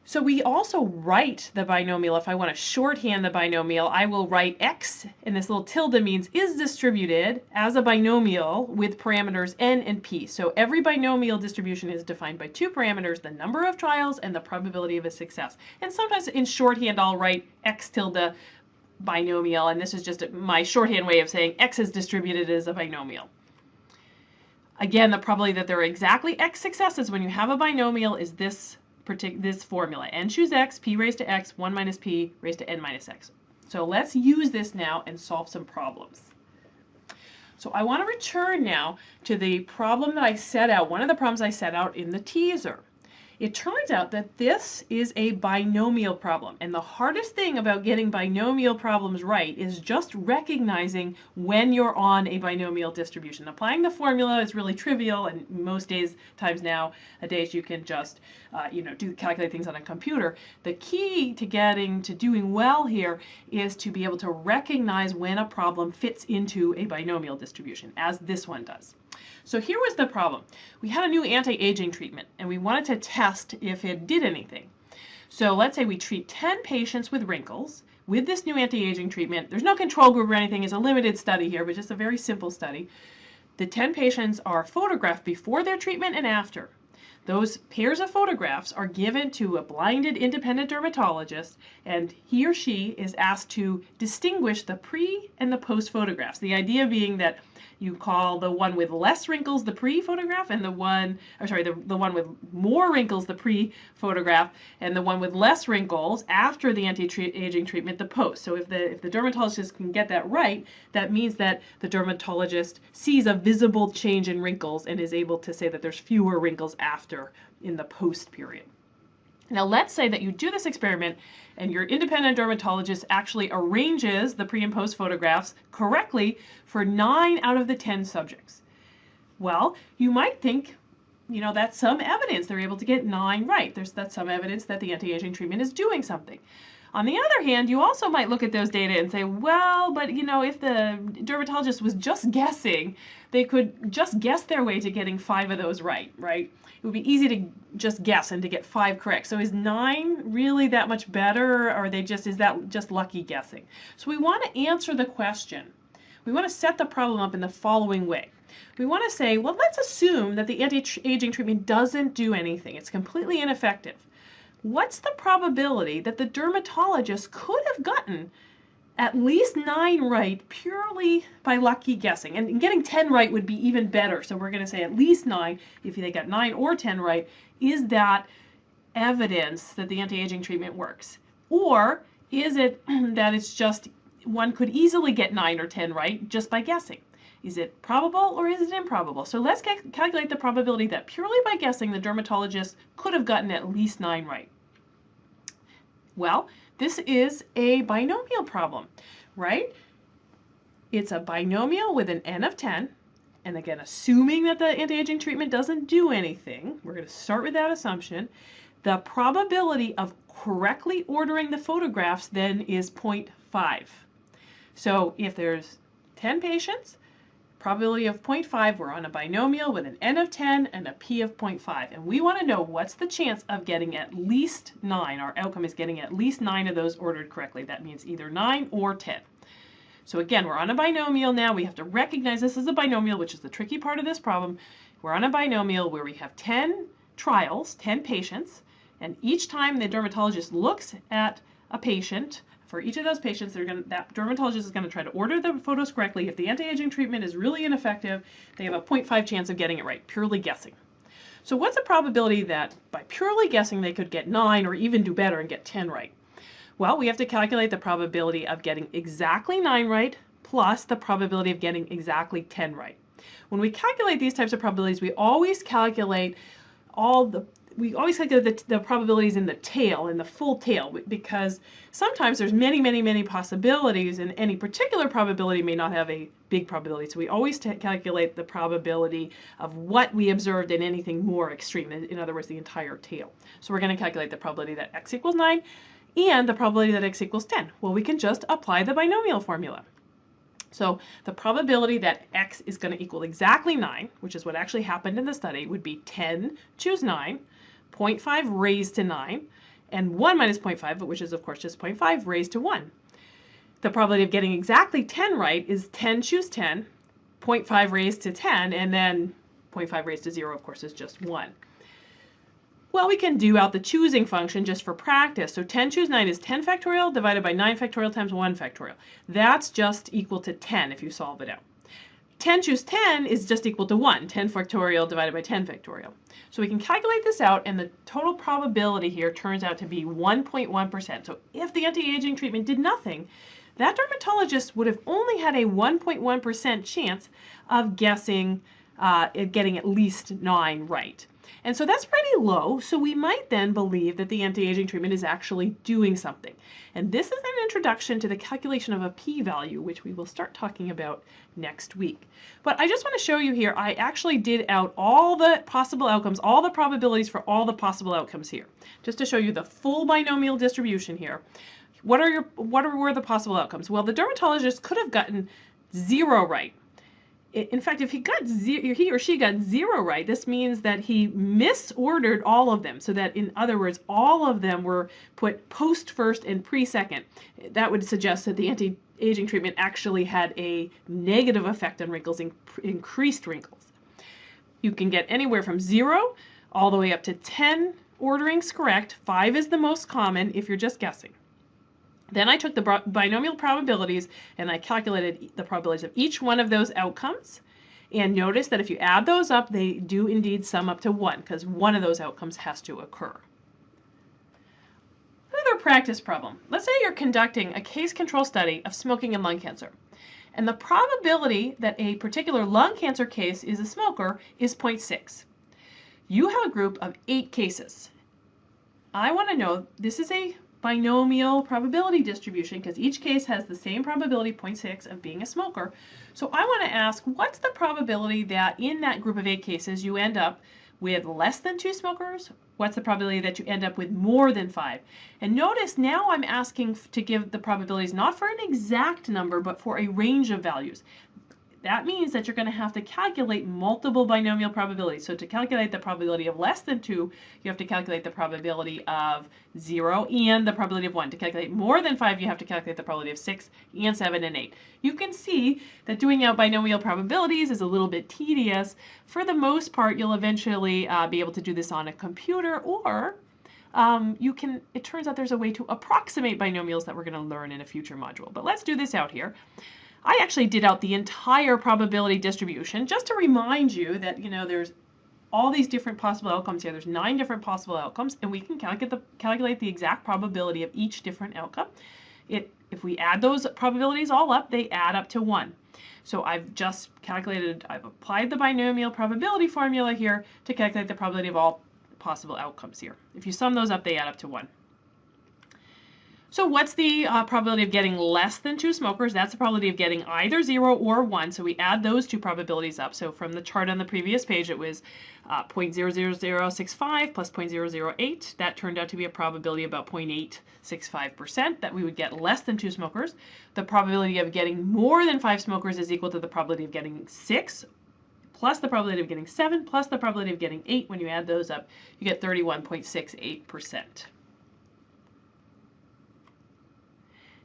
So we also write the binomial. If I want to shorthand the binomial, I will write x, and this little tilde means is distributed as a binomial with parameters n and p. So every binomial distribution is defined by two parameters, the number of trials and the probability of a success. And sometimes in shorthand, I'll write x tilde binomial, and this is just my shorthand way of saying x is distributed as a binomial. Again, the probability that there are exactly x successes when you have a binomial is this formula. N choose x, p raised to x, 1 minus p raised to n minus x. So let's use this now and solve some problems. So I want to return now to the problem that I set out, one of the problems I set out in the teaser. It turns out that this is a binomial problem, and the hardest thing about getting binomial problems right is just recognizing when you're on a binomial distribution. Applying the formula is really trivial, and most times nowadays you can just calculate things on a computer. The key to doing well here is to be able to recognize when a problem fits into a binomial distribution, as this one does. So here was the problem. We had a new anti-aging treatment, and we wanted to test if it did anything. So let's say we treat 10 patients with wrinkles with this new anti-aging treatment. There's no control group or anything. It's a limited study here, but just a very simple study. The 10 patients are photographed before their treatment and after. Those pairs of photographs are given to a blinded independent dermatologist, and he or she is asked to distinguish the pre and the post photographs. The idea being that you call the one with less wrinkles the pre-photograph, and the one with more wrinkles the pre-photograph, and the one with less wrinkles after the anti-aging treatment the post. So if the dermatologist can get that right, that means that the dermatologist sees a visible change in wrinkles and is able to say that there's fewer wrinkles after in the post period. Now let's say that you do this experiment and your independent dermatologist actually arranges the pre and post photographs correctly for 9 out of the 10 subjects. Well, you might think, that's some evidence they're able to get 9 right. That's some evidence that the anti-aging treatment is doing something. On the other hand, you also might look at those data and say, well, but if the dermatologist was just guessing, they could just guess their way to getting 5 of those right? It would be easy to just guess and to get 5 correct. So is 9 really that much better, or is that just lucky guessing? So we want to answer the question. We want to set the problem up in the following way. We want to say, well, let's assume that the anti-aging treatment doesn't do anything. It's completely ineffective. What's the probability that the dermatologist could have gotten at least 9 right purely by lucky guessing? And getting 10 right would be even better. So we're going to say at least 9. If they got 9 or 10 right, is that evidence that the anti-aging treatment works? Or is it that it's just one could easily get 9 or 10 right just by guessing? Is it probable or is it improbable? So let's calculate the probability that purely by guessing the dermatologist could have gotten at least 9 right. Well, this is a binomial problem, right? It's a binomial with an n of 10. And again, assuming that the anti-aging treatment doesn't do anything, we're going to start with that assumption. The probability of correctly ordering the photographs then is 0.5. So if there's 10 patients, probability of 0.5, we're on a binomial with an n of 10 and a p of 0.5. And we want to know what's the chance of getting at least 9. Our outcome is getting at least 9 of those ordered correctly. That means either 9 or 10. So again, we're on a binomial now. We have to recognize this as a binomial, which is the tricky part of this problem. We're on a binomial where we have 10 trials, 10 patients, and each time the dermatologist looks at a patient, for each of those patients, that dermatologist is going to try to order the photos correctly. If the anti-aging treatment is really ineffective, they have a 0.5 chance of getting it right, purely guessing. So what's the probability that by purely guessing they could get 9 or even do better and get 10 right? Well, we have to calculate the probability of getting exactly 9 right plus the probability of getting exactly 10 right. When we calculate these types of probabilities, we always calculate the probabilities in the tail, in the full tail, because sometimes there's many possibilities, and any particular probability may not have a big probability. So we always calculate the probability of what we observed in anything more extreme, in other words, the entire tail. So we're going to calculate the probability that x equals 9 and the probability that x equals 10. Well, we can just apply the binomial formula. So the probability that x is going to equal exactly 9, which is what actually happened in the study, would be 10 choose 9, 0.5 raised to 9, and 1 minus 0.5, which is of course just 0.5 raised to 1. The probability of getting exactly 10 right is 10 choose 10, 0.5 raised to 10, and then 0.5 raised to 0, of course, is just 1. Well, we can do out the choosing function just for practice. So 10 choose 9 is 10 factorial divided by 9 factorial times 1 factorial. That's just equal to 10 if you solve it out. 10 choose 10 is just equal to 1, 10 factorial divided by 10 factorial. So we can calculate this out, and the total probability here turns out to be 1.1%. So if the anti-aging treatment did nothing, that dermatologist would have only had a 1.1% chance of getting at least 9 right. And so that's pretty low, so we might then believe that the anti-aging treatment is actually doing something. And this is an introduction to the calculation of a p-value, which we will start talking about next week. But I just want to show you here, I actually did out all the possible outcomes, all the probabilities for all the possible outcomes here, just to show you the full binomial distribution here. What were the possible outcomes? Well, the dermatologist could have gotten 0 right. In fact, if he or she got 0 right, this means that he misordered all of them. So that, in other words, all of them were put post first and pre second. That would suggest that the anti-aging treatment actually had a negative effect on wrinkles, increased wrinkles. You can get anywhere from 0 all the way up to 10 orderings correct. 5 is the most common if you're just guessing. Then I took the binomial probabilities and I calculated the probabilities of each one of those outcomes. And notice that if you add those up, they do indeed sum up to 1, because one of those outcomes has to occur. Another practice problem. Let's say you're conducting a case control study of smoking and lung cancer. And the probability that a particular lung cancer case is a smoker is 0.6. You have a group of 8 cases. I want to know, this is a binomial probability distribution because each case has the same probability, 0.6, of being a smoker. So I want to ask, what's the probability that in that group of 8 cases you end up with less than 2 smokers? What's the probability that you end up with more than 5? And notice now I'm asking to give the probabilities not for an exact number, but for a range of values. That means that you're going to have to calculate multiple binomial probabilities. So to calculate the probability of less than 2, you have to calculate the probability of 0 and the probability of 1. To calculate more than 5, you have to calculate the probability of 6 and 7 and 8. You can see that doing out binomial probabilities is a little bit tedious. For the most part, you'll eventually be able to do this on a computer, or it turns out there's a way to approximate binomials that we're going to learn in a future module. But let's do this out here. I actually did out the entire probability distribution just to remind you that, there's all these different possible outcomes here. There's 9 different possible outcomes, and we can calculate the exact probability of each different outcome. If we add those probabilities all up, they add up to 1. So I've applied the binomial probability formula here to calculate the probability of all possible outcomes here. If you sum those up, they add up to 1. So what's the probability of getting less than 2 smokers? That's the probability of getting either 0 or 1. So we add those 2 probabilities up. So from the chart on the previous page, it was 0.00065 plus 0.008. That turned out to be a probability of about 0.865% that we would get less than 2 smokers. The probability of getting more than 5 smokers is equal to the probability of getting 6 plus the probability of getting 7 plus the probability of getting 8. When you add those up, you get 31.68%.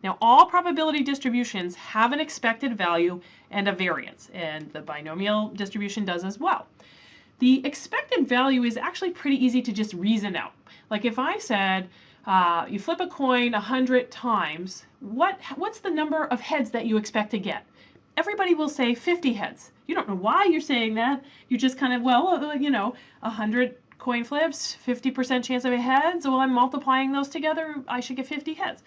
Now, all probability distributions have an expected value and a variance, and the binomial distribution does as well. The expected value is actually pretty easy to just reason out. Like if I said, you flip a coin 100 times, what's the number of heads that you expect to get? Everybody will say 50 heads. You don't know why you're saying that. You just kind of, 100 coin flips, 50% chance of a head, so I'm multiplying those together, I should get 50 heads.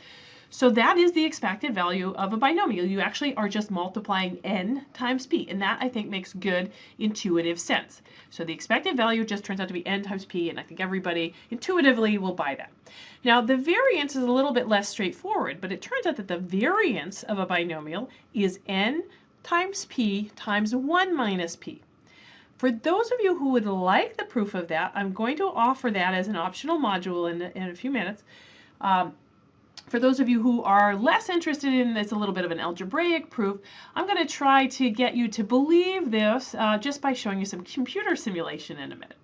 So that is the expected value of a binomial. You actually are just multiplying n times p, and that I think makes good intuitive sense. So the expected value just turns out to be n times p, and I think everybody intuitively will buy that. Now the variance is a little bit less straightforward, but it turns out that the variance of a binomial is n times p times 1 minus p. For those of you who would like the proof of that, I'm going to offer that as an optional module in a few minutes. For those of you who are less interested in this, a little bit of an algebraic proof, I'm going to try to get you to believe this just by showing you some computer simulation in a minute.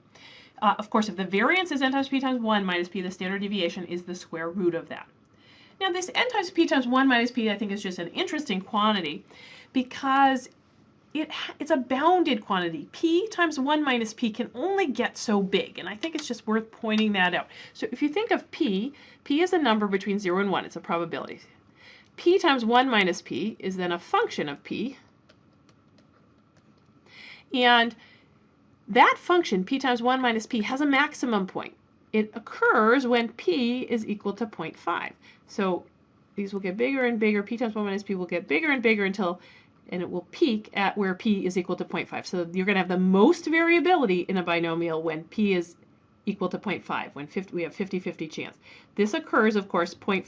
Of course, if the variance is n times p times 1 minus p, the standard deviation is the square root of that. Now this n times p times 1 minus p, I think, is just an interesting quantity because it's a bounded quantity. P times 1 minus p can only get so big, and I think it's just worth pointing that out. So if you think of p is a number between 0 and 1. It's a probability. P times 1 minus p is then a function of p. And that function, p times 1 minus p, has a maximum point. It occurs when p is equal to 0.5. So these will get bigger and bigger. P times 1 minus p will get bigger and bigger until, and it will peak at where p is equal to 0.5. So you're going to have the most variability in a binomial when p is equal to 0.5, when we have 50-50 chance. This occurs, of course, 0.5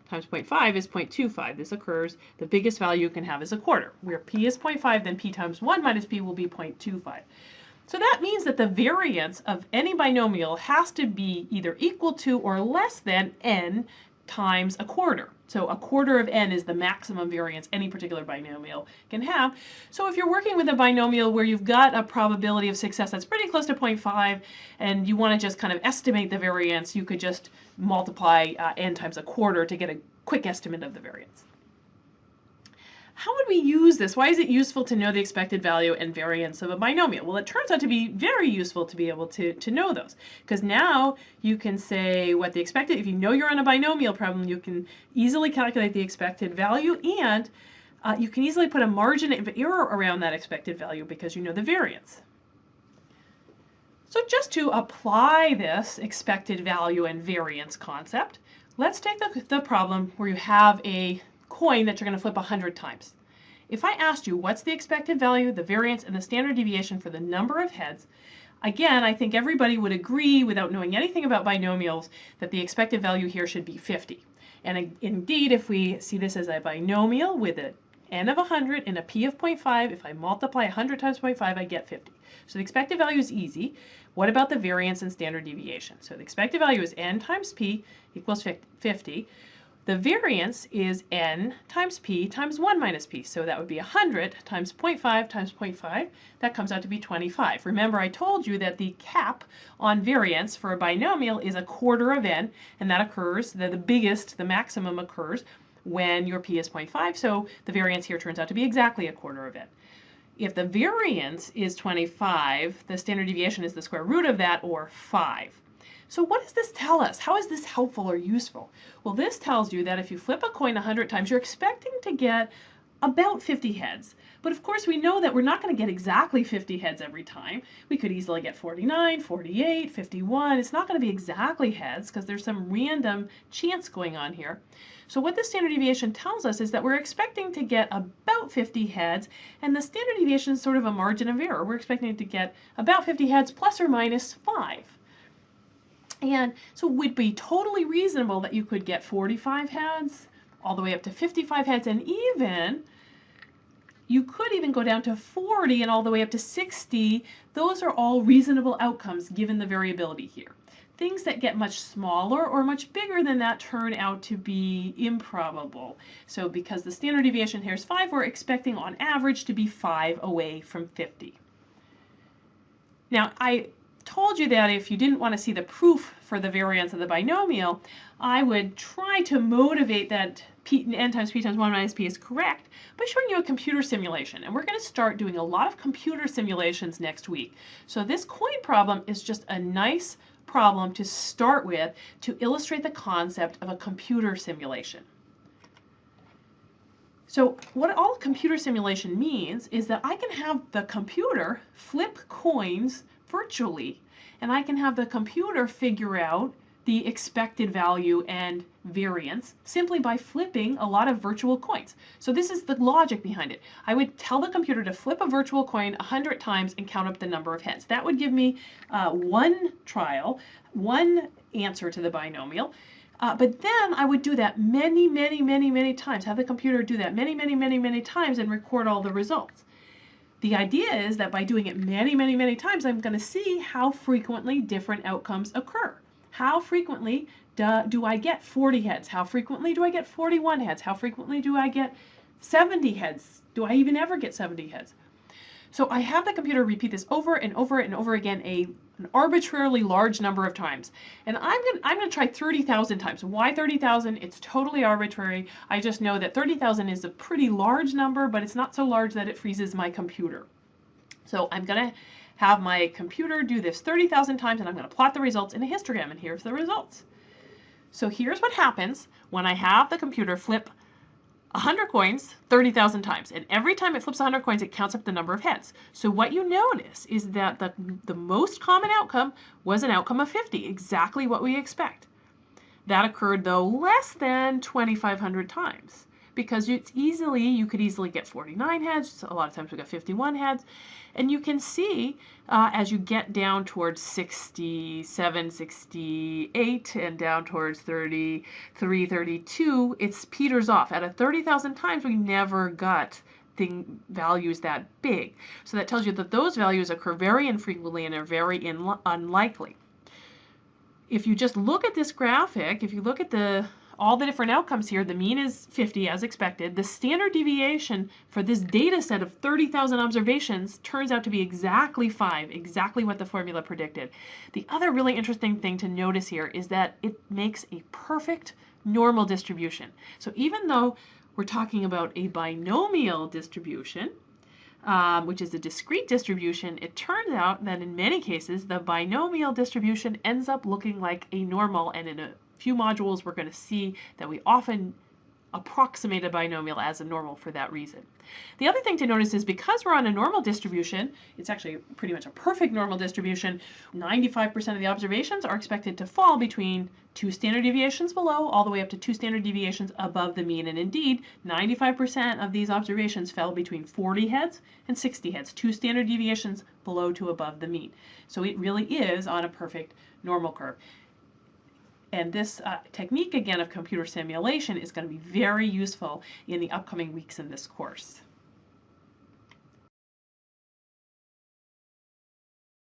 times 0.5 is 0.25. This occurs, the biggest value you can have is a quarter. Where p is 0.5, then p times 1 minus p will be 0.25. So that means that the variance of any binomial has to be either equal to or less than n times a quarter. So a quarter of n is the maximum variance any particular binomial can have. So if you're working with a binomial where you've got a probability of success that's pretty close to 0.5 and you want to just kind of estimate the variance, you could just multiply n times a quarter to get a quick estimate of the variance. How would we use this? Why is it useful to know the expected value and variance of a binomial? Well, it turns out to be very useful to be able to know those, because now you can say what the expected, if you know you're on a binomial problem, you can easily calculate the expected value, and you can easily put a margin of error around that expected value because you know the variance. So just to apply this expected value and variance concept, let's take the problem where you have a coin that you're going to flip 100 times. If I asked you what's the expected value, the variance, and the standard deviation for the number of heads, again, I think everybody would agree without knowing anything about binomials that the expected value here should be 50. And indeed, if we see this as a binomial with an n of 100 and a p of 0.5, if I multiply 100 times 0.5, I get 50. So the expected value is easy. What about the variance and standard deviation? So the expected value is n times p equals 50. The variance is n times p times 1 minus p. So that would be 100 times 0.5 times 0.5. That comes out to be 25. Remember, I told you that the cap on variance for a binomial is a quarter of n, and that occurs, the maximum occurs when your p is 0.5. So the variance here turns out to be exactly a quarter of n. If the variance is 25, the standard deviation is the square root of that, or 5. So what does this tell us? How is this helpful or useful? Well, this tells you that if you flip a coin 100 times, you're expecting to get about 50 heads. But of course, we know that we're not going to get exactly 50 heads every time. We could easily get 49, 48, 51. It's not going to be exactly heads because there's some random chance going on here. So what the standard deviation tells us is that we're expecting to get about 50 heads, and the standard deviation is sort of a margin of error. We're expecting to get about 50 heads plus or minus 5. And so it would be totally reasonable that you could get 45 heads, all the way up to 55 heads, and even you could even go down to 40 and all the way up to 60. Those are all reasonable outcomes given the variability here. Things that get much smaller or much bigger than that turn out to be improbable. So because the standard deviation here is 5, we're expecting on average to be 5 away from 50. Now, I told you that if you didn't want to see the proof for the variance of the binomial, I would try to motivate that n times p times 1 minus p is correct by showing you a computer simulation. And we're going to start doing a lot of computer simulations next week. So this coin problem is just a nice problem to start with to illustrate the concept of a computer simulation. So what all computer simulation means is that I can have the computer flip coins virtually, and I can have the computer figure out the expected value and variance simply by flipping a lot of virtual coins. So this is the logic behind it. I would tell the computer to flip a virtual coin 100 times and count up the number of heads. That would give me one trial, one answer to the binomial. But then I would do that many times, have the computer do that many times and record all the results. The idea is that by doing it many times, I'm going to see how frequently different outcomes occur. How frequently do I get 40 heads? How frequently do I get 41 heads? How frequently do I get 70 heads? Do I even ever get 70 heads? So I have the computer repeat this over and over and over again an arbitrarily large number of times. And I'm gonna try 30,000 times. Why 30,000? It's totally arbitrary. I just know that 30,000 is a pretty large number, but it's not so large that it freezes my computer. So I'm gonna have my computer do this 30,000 times, and I'm gonna plot the results in a histogram, and here's the results. So here's what happens when I have the computer flip 100 coins 30,000 times, and every time it flips 100 coins, it counts up the number of heads. So what you notice is that the most common outcome was an outcome of 50, exactly what we expect. That occurred, though, less than 2,500 times, because you could easily get 49 heads. A lot of times we got 51 heads. And you can see as you get down towards 67, 68, and down towards 33, 32, it peters off. At 30,000 times, we never got values that big. So that tells you that those values occur very infrequently and are very unlikely. If you just look at this graphic, if you look at all the different outcomes here, the mean is 50 as expected. The standard deviation for this data set of 30,000 observations turns out to be exactly 5, exactly what the formula predicted. The other really interesting thing to notice here is that it makes a perfect normal distribution. So even though we're talking about a binomial distribution, which is a discrete distribution, it turns out that in many cases the binomial distribution ends up looking like a normal, and in a few modules we're going to see that we often approximate a binomial as a normal for that reason. The other thing to notice is because we're on a normal distribution, it's actually pretty much a perfect normal distribution, 95% of the observations are expected to fall between 2 standard deviations below all the way up to 2 standard deviations above the mean. And indeed, 95% of these observations fell between 40 heads and 60 heads, 2 standard deviations below to above the mean. So it really is on a perfect normal curve. And this technique, again, of computer simulation is going to be very useful in the upcoming weeks in this course.